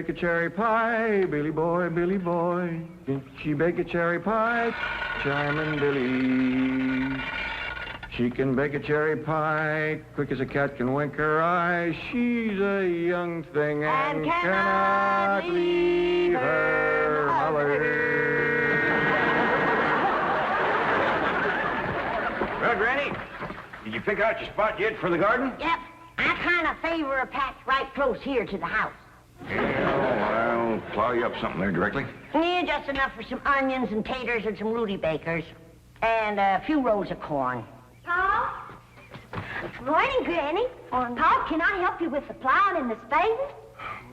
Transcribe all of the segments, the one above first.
bake a cherry pie? Billy boy, Billy boy. Can she bake a cherry pie? Chiming Billy. She can bake a cherry pie, quick as a cat can wink her eye. She's a young thing and cannot leave her mother. Well, Granny, did you pick out your spot yet for the garden? Yep. I kind of favor a patch right close here to the house. Yeah, I'll plow you up something there directly. Yeah, just enough for some onions and taters and some Rudy Bakers. And a few rows of corn. Paul? Morning, Granny. Paul, can I help you with the plowing and the spading?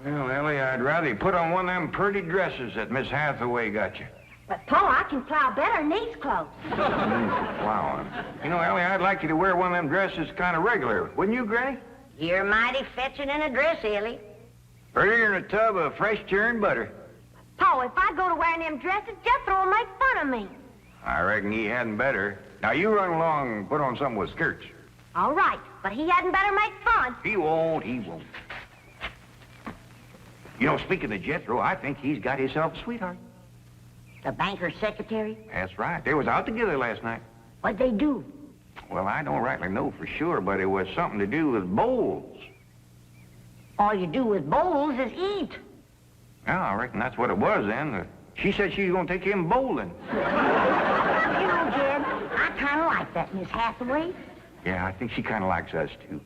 Well, Ellie, I'd rather you put on one of them pretty dresses that Miss Hathaway got you. But, Paul, I can plow better in these clothes. Plowing. You know, Ellie, I'd like you to wear one of them dresses kind of regular. Wouldn't you, Granny? You're mighty fetching in a dress, Ellie. Prettier than a tub of fresh churned butter. Paul, if I go to wearing them dresses, Jethro will make fun of me. I reckon he hadn't better. Now, you run along and put on something with skirts. All right, but he hadn't better make fun. He won't, he won't. You know, speaking of Jethro, I think he's got himself a sweetheart. The banker's secretary? That's right. They was out together last night. What'd they do? Well, I don't rightly know for sure, but it was something to do with bowls. All you do with bowls is eat. Yeah, I reckon that's what it was then. She said she was going to take him bowling. You know, Jed, I kind of like that Miss Hathaway. Yeah, I think she kind of likes us, too.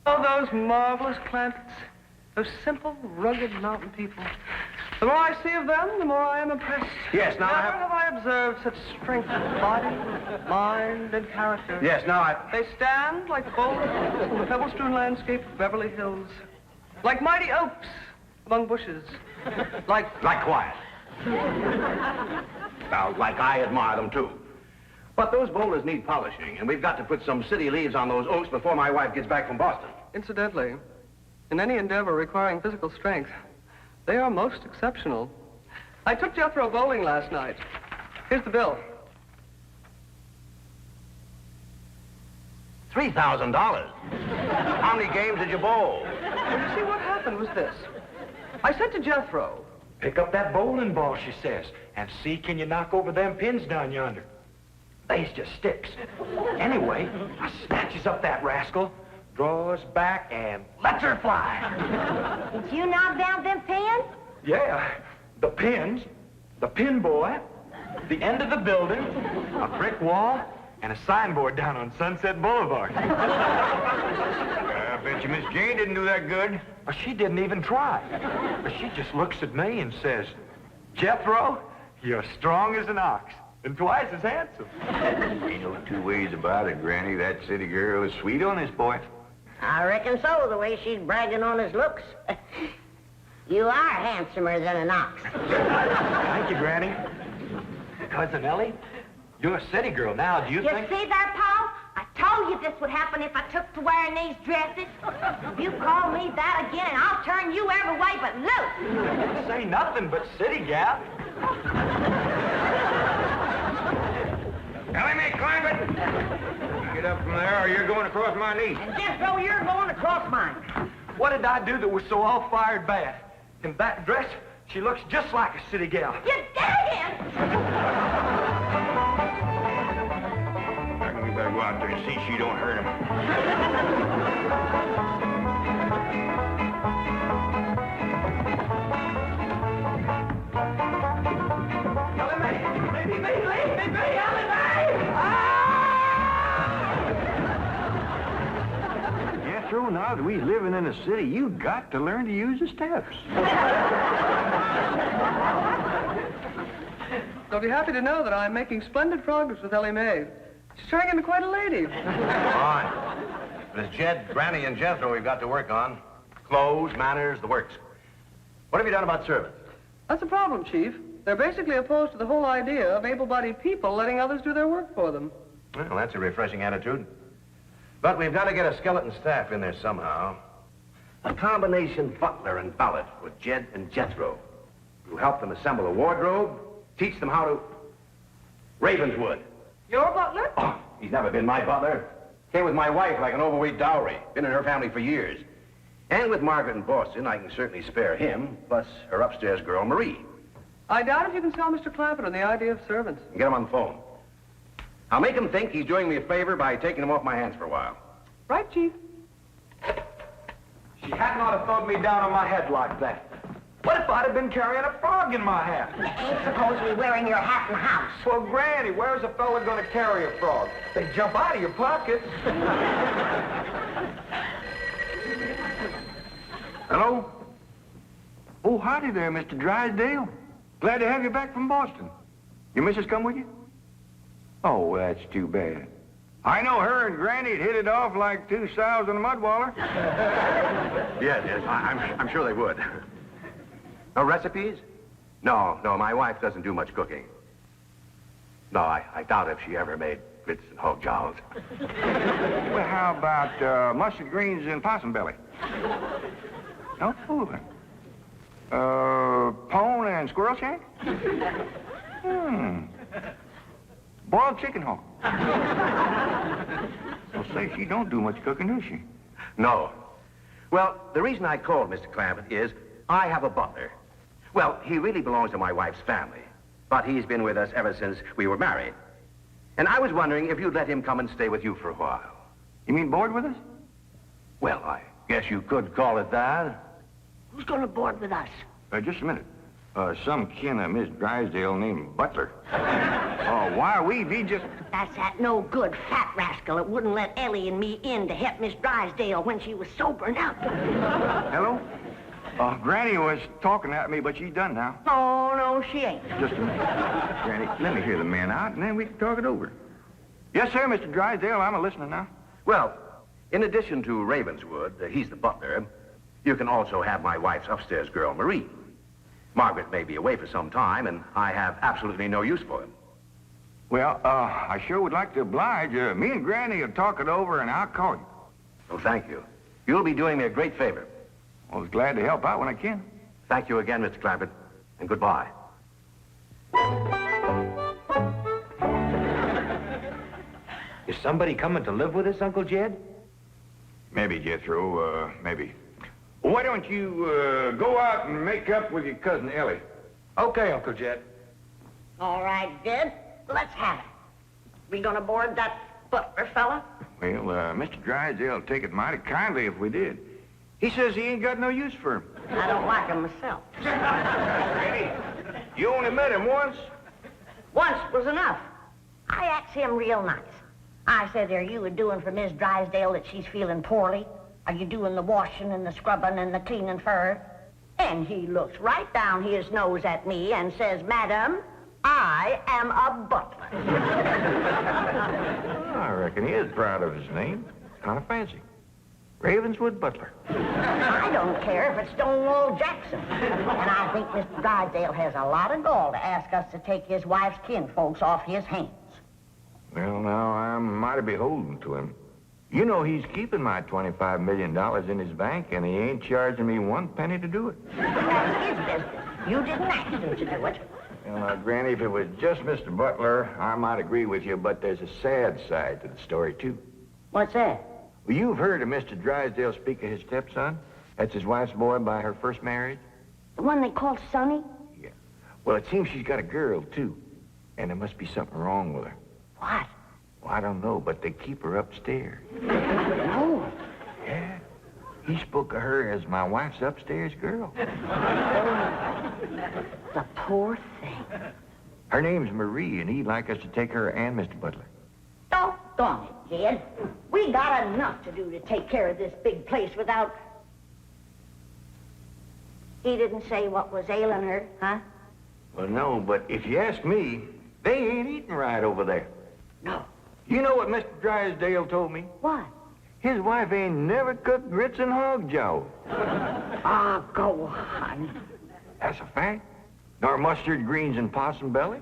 Oh, those marvelous Clampetts. Those simple, rugged mountain people. The more I see of them, the more I am impressed. Yes, now Never have I observed such strength of body, mind, and character. Yes, now They stand like boulders in the pebble-strewn landscape of Beverly Hills. Like mighty oaks among bushes. Like quiet. Now, like I admire them, too. But those boulders need polishing, and we've got to put some city leaves on those oaks before my wife gets back from Boston. Incidentally, in any endeavor requiring physical strength, they are most exceptional. I took Jethro bowling last night. Here's the bill. $3,000. How many games did you bowl? Well, you see, what happened was this. I said to Jethro, Pick up that bowling ball, she says, and see can you knock over them pins down yonder. They's just sticks. Anyway, I snatches up that rascal, draws back, and lets her fly. Did you knock down them pins? Yeah, the pins, the pin boy, the end of the building, a brick wall, and a signboard down on Sunset Boulevard. I bet you Miss Jane didn't do that good. Well, she didn't even try. She just looks at me and says, Jethro, you're strong as an ox and twice as handsome. Ain't no two ways about it, Granny. That city girl is sweet on this boy. I reckon so, the way she's bragging on his looks. You are handsomer than an ox. Thank you, Granny. Cousin Ellie, you're a city girl now. Do you You think... see there, Paul? I told you this would happen if I took to wearing these dresses. You call me that again, and I'll turn you every way but loose. Say nothing but city gal. Ellie Mae Clampett! Get up from there or you're going across my knee. And Jethro, you're going across mine. What did I do that was so all-fired bad? In that dress, she looks just like a city gal. You did it! I reckon we better go out there and see she don't hurt him. Ellie Mae! Maybe me, Ellie Mae! Jethro, now that we living in a city, you got to learn to use the steps. I'll be happy to know that I'm making splendid progress with Ellie Mae. She's turning into quite a lady. Fine. But it's Jed, Granny, and Jethro we've got to work on. Clothes, manners, the works. What have you done about servants? That's a problem, Chief. They're basically opposed to the whole idea of able-bodied people letting others do their work for them. Well, that's a refreshing attitude. But we've got to get a skeleton staff in there somehow. A combination butler and valet with Jed and Jethro. Who help them assemble a wardrobe, teach them how to... Ravenswood. Your butler? Oh, he's never been my butler. Came with my wife like an overweight dowry. Been in her family for years. And with Margaret in Boston, I can certainly spare him, plus her upstairs girl, Marie. I doubt if you can sell Mr. Clampett on the idea of servants. Get him on the phone. I'll make him think he's doing me a favor by taking him off my hands for a while. Right, Chief? She hadn't ought to throw me down on my head like that. What if I'd have been carrying a frog in my hat? You ain't supposed to be wearing your hat in the house. Well, Granny, where's a fella going to carry a frog? They jump out of your pockets. Hello? Oh, howdy there, Mr. Drysdale. Glad to have you back from Boston. Your missus come with you? Oh, that's too bad. I know her and Granny'd hit it off like two sows in a mud waller. Yes, I'm sure they would. No recipes? No, my wife doesn't do much cooking. No, I doubt if she ever made grits and hog jolls. Well, how about mustard greens and possum belly? No fooling. Pone and squirrel shank? Boiled chicken hawk. Well, say, she don't do much cooking, does she? No. Well, the reason I called Mr. Clampett is I have a butler. Well, he really belongs to my wife's family, but he's been with us ever since we were married. And I was wondering if you'd let him come and stay with you for a while. You mean board with us? Well, I guess you could call it that. Who's going to board with us? Just a minute. Some kin of Miss Drysdale named Butler. Why, we just... That's that no good fat rascal that wouldn't let Ellie and me in to help Miss Drysdale when she was sobering up. Hello? Granny was talking at me, but she's done now. Oh, no, she ain't. Just a minute. Granny, let me hear the man out, and then we can talk it over. Yes, sir, Mr. Drysdale. I'm a-listening now. Well, in addition to Ravenswood, he's the butler, you can also have my wife's upstairs girl, Marie. Margaret may be away for some time, and I have absolutely no use for him. Well, I sure would like to oblige. Me and Granny will talk it over, and I'll call you. Oh, thank you. You'll be doing me a great favor. I was glad to help out when I can. Thank you again, Mr. Clampett, and goodbye. Is somebody coming to live with us, Uncle Jed? Maybe, Jethro, maybe. Why don't you go out and make up with your cousin Ellie? Okay, Uncle Jed. All right, Jed. Let's have it. We going to board that butler fella? Well, Mr. Drysdale will take it mighty kindly if we did. He says he ain't got no use for him. I don't like him myself. Granny, you only met him once? Once was enough. I asked him real nice. I said, are you doing for Miss Drysdale that she's feeling poorly? Are you doing the washing and the scrubbing and the cleaning for her? And he looks right down his nose at me and says, Madam, I am a butler. I reckon he is proud of his name. Kind of fancy. Ravenswood Butler. I don't care if it's Stonewall Jackson. And I think Mr. Drysdale has a lot of gall to ask us to take his wife's kinfolks off his hands. Well, now, I'm mighty beholden to him. You know he's keeping my $25 million in his bank, and he ain't charging me one penny to do it. That's his business. You didn't ask him to do it. Well, now, Granny, if it was just Mr. Butler, I might agree with you, but there's a sad side to the story, too. What's that? Well, you've heard of Mr. Drysdale speak of his stepson? That's his wife's boy by her first marriage? The one they call Sonny? Yeah. Well, it seems she's got a girl, too. And there must be something wrong with her. What? Well, I don't know, but they keep her upstairs. No. Yeah. He spoke of her as my wife's upstairs girl. The poor thing. Her name's Marie, and he'd like us to take her and Mr. Butler. Doggone it, Jed. We got enough to do to take care of this big place without... He didn't say what was ailing her, huh? Well, no, but if you ask me, they ain't eating right over there. No. You know what Mr. Drysdale told me? What? His wife ain't never cooked grits and hog jaw. Ah, go on. That's a fact. Nor mustard greens and possum belly.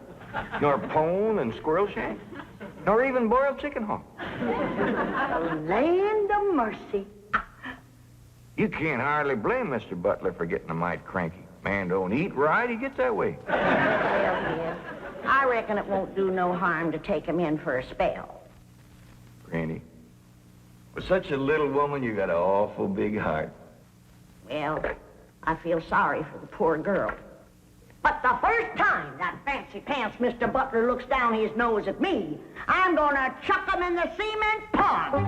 Nor pone and squirrel shank. Nor even boiled chicken hawk. Land of mercy. You can't hardly blame Mr. Butler for getting a mite cranky. Man don't eat right, he gets that way. Well, dear, I reckon it won't do no harm to take him in for a spell. Granny, for such a little woman, you got an awful big heart. Well, I feel sorry for the poor girl. But the first time that fancy pants Mr. Butler looks down his nose at me, I'm gonna chuck him in the cement pond.